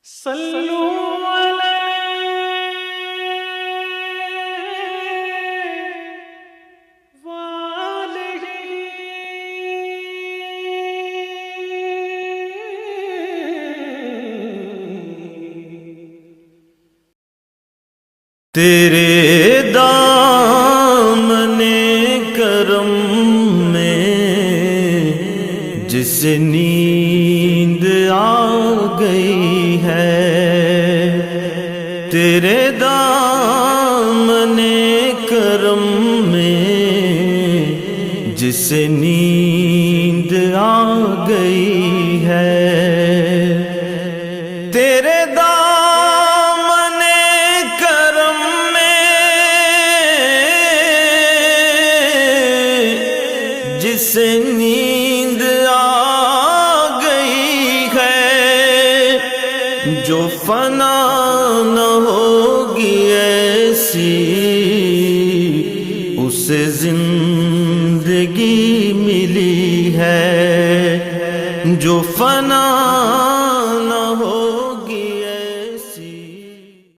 صلو علیہ وآلہ تیرے دامن کرم میں جس نیند آ گئی ہے، تیرے دامن کرم میں جس نیند آ گئی ہے، تیرے دامن کرم میں جس نیند آ گئی ہے، جو فنا نہ ہوگی ایسی اسے زندگی ملی ہے، جو فنا نہ ہوگی